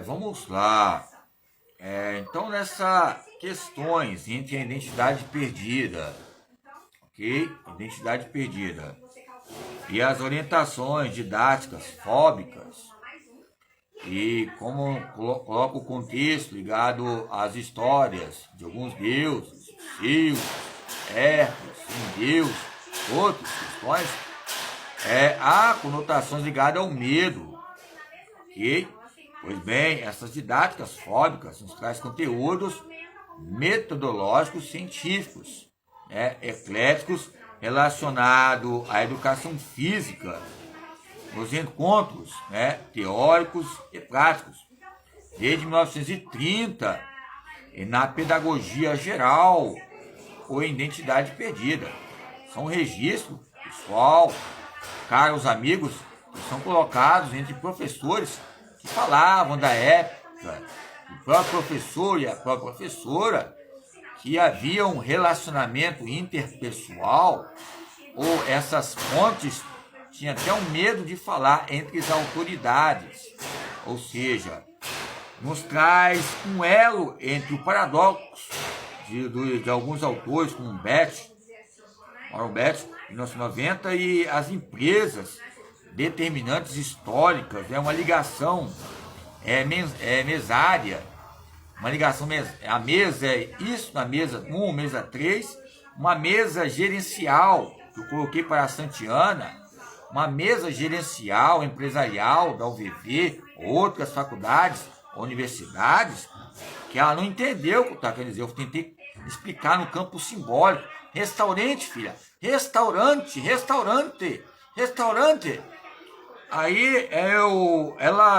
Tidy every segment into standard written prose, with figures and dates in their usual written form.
Vamos lá. Então, nessas questões entre a identidade perdida, ok? Identidade perdida e as orientações didáticas fóbicas, e como coloca o contexto ligado às histórias de alguns deuses, Zeus, Hércules, semideus, outras questões, há conotações ligadas ao medo, ok? Pois bem, essas didáticas fóbicas nos traz conteúdos metodológicos científicos, ecléticos, relacionados à educação física, nos encontros teóricos e práticos, desde 1930, e na pedagogia geral ou identidade perdida. São registros, pessoal, caros amigos, que são colocados entre professores que falavam da época, o próprio professor e a própria professora, que havia um relacionamento interpessoal, ou essas fontes tinham até um medo de falar entre as autoridades. Ou seja, nos traz um elo entre o paradoxo de alguns autores, como Warren Buffett, em 1990, e as empresas determinantes históricas, uma ligação mesária, uma ligação, a mesa é isso, na mesa 1, mesa 3, uma mesa gerencial, que eu coloquei para a Santiana, uma mesa gerencial, empresarial da UVV, outras faculdades, universidades, que ela não entendeu o que eu estava querendo dizer. Eu tentei explicar no campo simbólico. Restaurante, filha, restaurante. Aí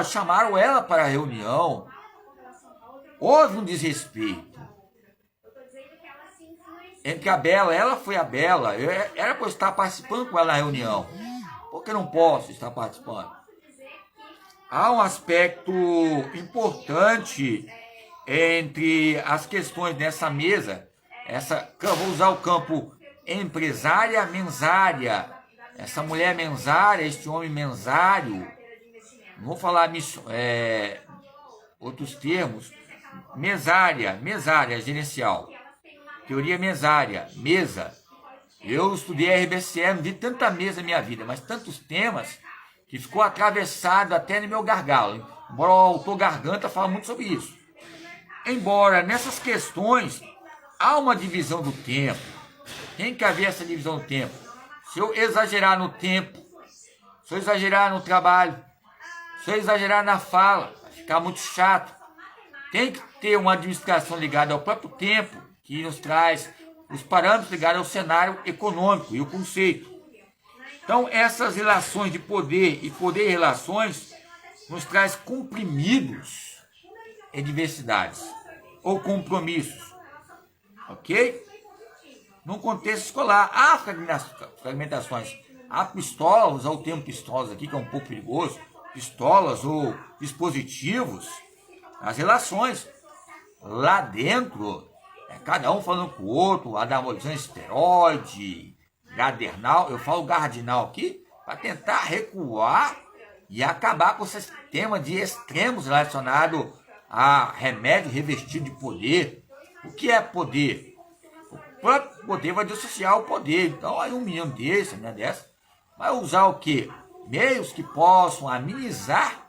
chamaram ela para a reunião. Houve um desrespeito entre a Bela, ela foi a Bela, era para eu estar participando com ela na reunião. Por que não posso estar participando? Há um aspecto importante entre as questões dessa mesa. Vou usar o campo empresária, mensária. Essa mulher mensária, este homem mensário. Não vou falar outros termos. Mesária, gerencial. Teoria mesária, mesa. Eu estudei RBCE, não vi tanta mesa na minha vida, mas tantos temas que ficou atravessado até no meu gargalo. Embora o autor Garganta fala muito sobre isso. Embora nessas questões há uma divisão do tempo. Tem que haver essa divisão do tempo. Se eu exagerar no tempo, se eu exagerar no trabalho, se eu exagerar na fala, vai ficar muito chato. Tem que ter uma administração ligada ao próprio tempo, que nos traz os parâmetros ligados ao cenário econômico e o conceito. Então, essas relações de poder e relações nos traz comprimidos em diversidades ou compromissos, ok? Num contexto escolar, há fragmentações, há pistolas, usar o termo pistolas aqui, que é um pouco perigoso, pistolas ou dispositivos, as relações lá dentro, cada um falando com o outro, anabolizante esteroide, gadernal, eu falo gardinal aqui, para tentar recuar e acabar com esse sistema de extremos relacionado a remédio revestido de poder. O que é poder? O próprio poder vai dissociar o poder. Então, aí um menino desse, dessa, vai usar o quê? Meios que possam amenizar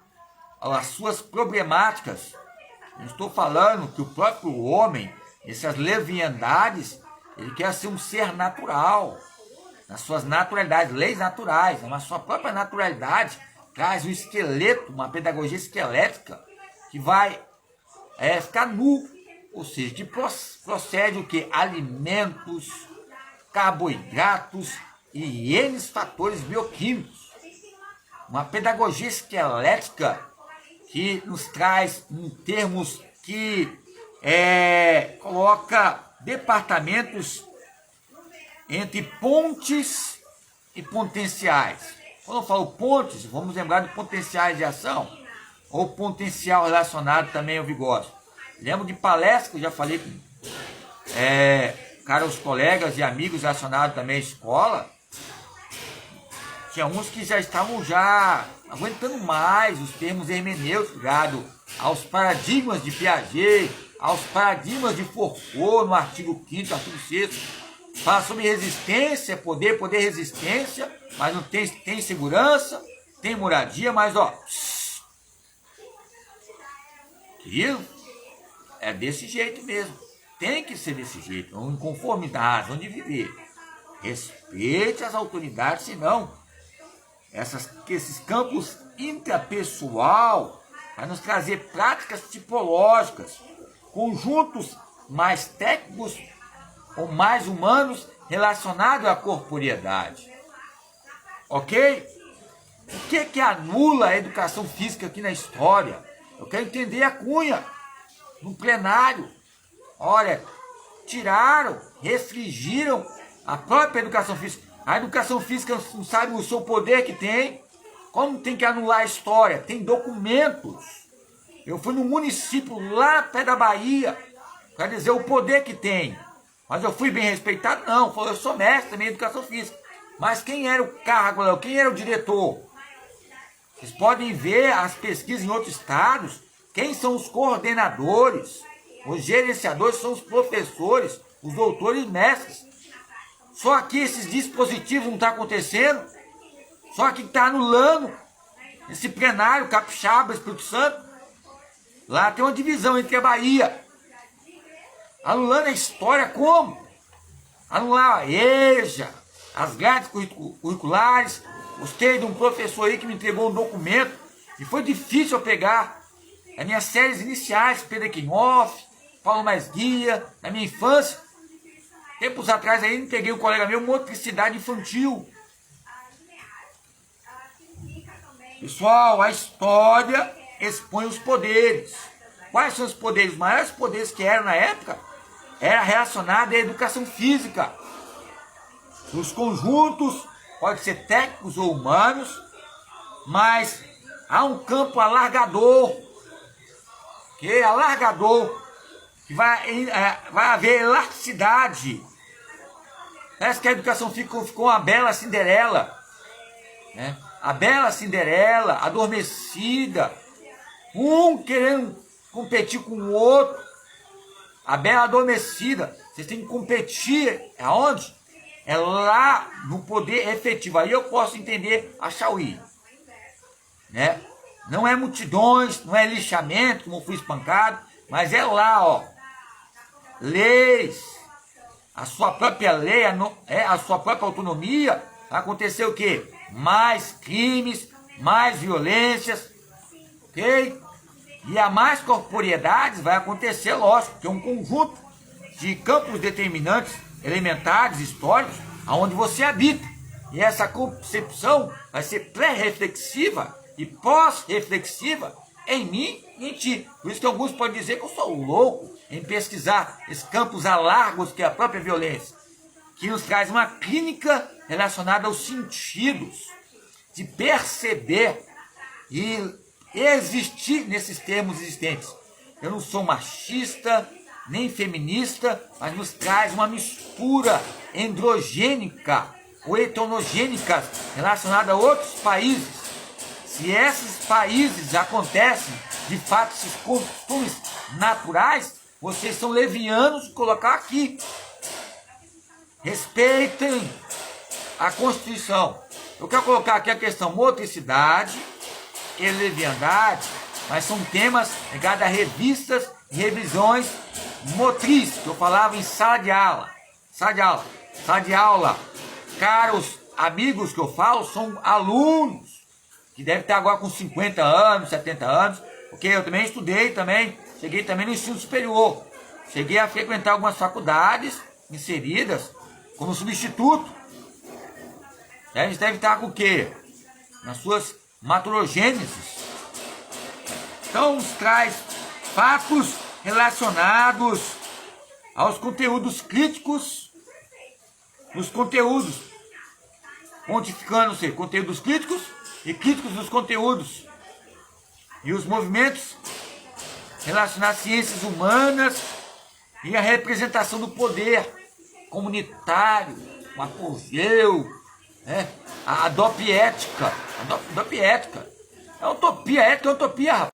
as suas problemáticas. Eu estou falando que o próprio homem, essas leviandades, ele quer ser um ser natural, nas suas naturalidades, leis naturais, na sua própria naturalidade, traz um esqueleto, uma pedagogia esquelética, que vai ficar nu, ou seja, que procede o que? Alimentos, carboidratos e N fatores bioquímicos. Uma pedagogia esquelética que nos traz em termos que coloca departamentos entre pontes e potenciais. Quando eu falo pontes, vamos lembrar de potenciais de ação, ou potencial relacionado também ao vigor. Lembro de palestras que eu já falei com caros colegas e amigos relacionados também à escola. Tinha uns que já estavam aguentando mais os termos hermenêuticos ligados aos paradigmas de Piaget, aos paradigmas de Foucault, no artigo 5º, artigo 6º. Fala sobre resistência, poder, resistência, mas não tem segurança, tem moradia, mas ó, querido, é desse jeito mesmo. Tem que ser desse jeito, em conformidade, onde viver. Respeite as autoridades, senão esses campos intrapessoal vai nos trazer práticas tipológicas, conjuntos mais técnicos ou mais humanos relacionados à corporeidade. Ok? O que anula a educação física aqui na história? Eu quero entender a Cunha no plenário. Olha, tiraram, restringiram a própria educação física. A educação física não sabe o seu poder que tem. Como tem que anular a história? Tem documentos. Eu fui no município lá perto da Bahia para dizer o poder que tem. Mas eu fui bem respeitado? Não. Eu sou mestre também em educação física. Mas quem era o cargo? Quem era o diretor? Vocês podem ver as pesquisas em outros estados. Quem são os coordenadores? Os gerenciadores são os professores, os doutores mestres. Só aqui esses dispositivos não estão acontecendo. Só aqui está anulando esse plenário, Capixaba, Espírito Santo. Lá tem uma divisão entre a Bahia. Anulando a história como? Anular a EJA, as grades curriculares. Gostei de um professor aí que me entregou um documento e foi difícil eu pegar. As minhas séries iniciais, Pedro Equinoff, Paulo Mais Guia, na minha infância. Tempos atrás aí, peguei um colega meu, motricidade infantil. Pessoal, a história expõe os poderes. Quais são os poderes? Os maiores poderes que eram na época era relacionado à educação física. Os conjuntos, pode ser técnicos ou humanos, mas há um campo alargador, que vai haver elasticidade. Parece que a educação ficou uma bela Cinderela, né? A bela Cinderela, adormecida, um querendo competir com o outro. A bela adormecida, vocês têm que competir, aonde? É lá no poder efetivo. Aí eu posso entender a Chauí, né? Não é multidões, não é lixamento, como fui espancado, mas é lá, ó, leis, a sua própria lei, a sua própria autonomia. Vai acontecer o quê? Mais crimes, mais violências, ok? E a mais corporeidades vai acontecer, lógico, que é um conjunto de campos determinantes, elementares, históricos, aonde você habita. E essa concepção vai ser pré-reflexiva e pós-reflexiva em mim e em ti. Por isso que alguns podem dizer que eu sou louco em pesquisar esses campos alargos que é a própria violência, que nos traz uma clínica relacionada aos sentidos, de perceber e existir nesses termos existentes. Eu não sou machista, nem feminista, mas nos traz uma mistura androgênica ou heterogênica relacionada a outros países. Se esses países acontecem, de fato, esses costumes naturais, vocês são levianos de colocar aqui. Respeitem a Constituição. Eu quero colocar aqui a questão motricidade e leviandade, mas são temas ligados a revistas e revisões motriz, que eu falava em sala de aula. Sala de aula. Caros amigos que eu falo, são alunos que devem estar agora com 50 anos, 70 anos, porque eu também estudei cheguei também no ensino superior. Cheguei a frequentar algumas faculdades inseridas como substituto. E a gente deve estar com o quê? Nas suas matologêneses. Então, nos traz fatos relacionados aos conteúdos críticos, nos conteúdos, pontificando-se conteúdos críticos e críticos dos conteúdos, e os movimentos relacionados às ciências humanas e a representação do poder comunitário, o apogeu, né? A dopiética, É utopia, é utopia, rapaz.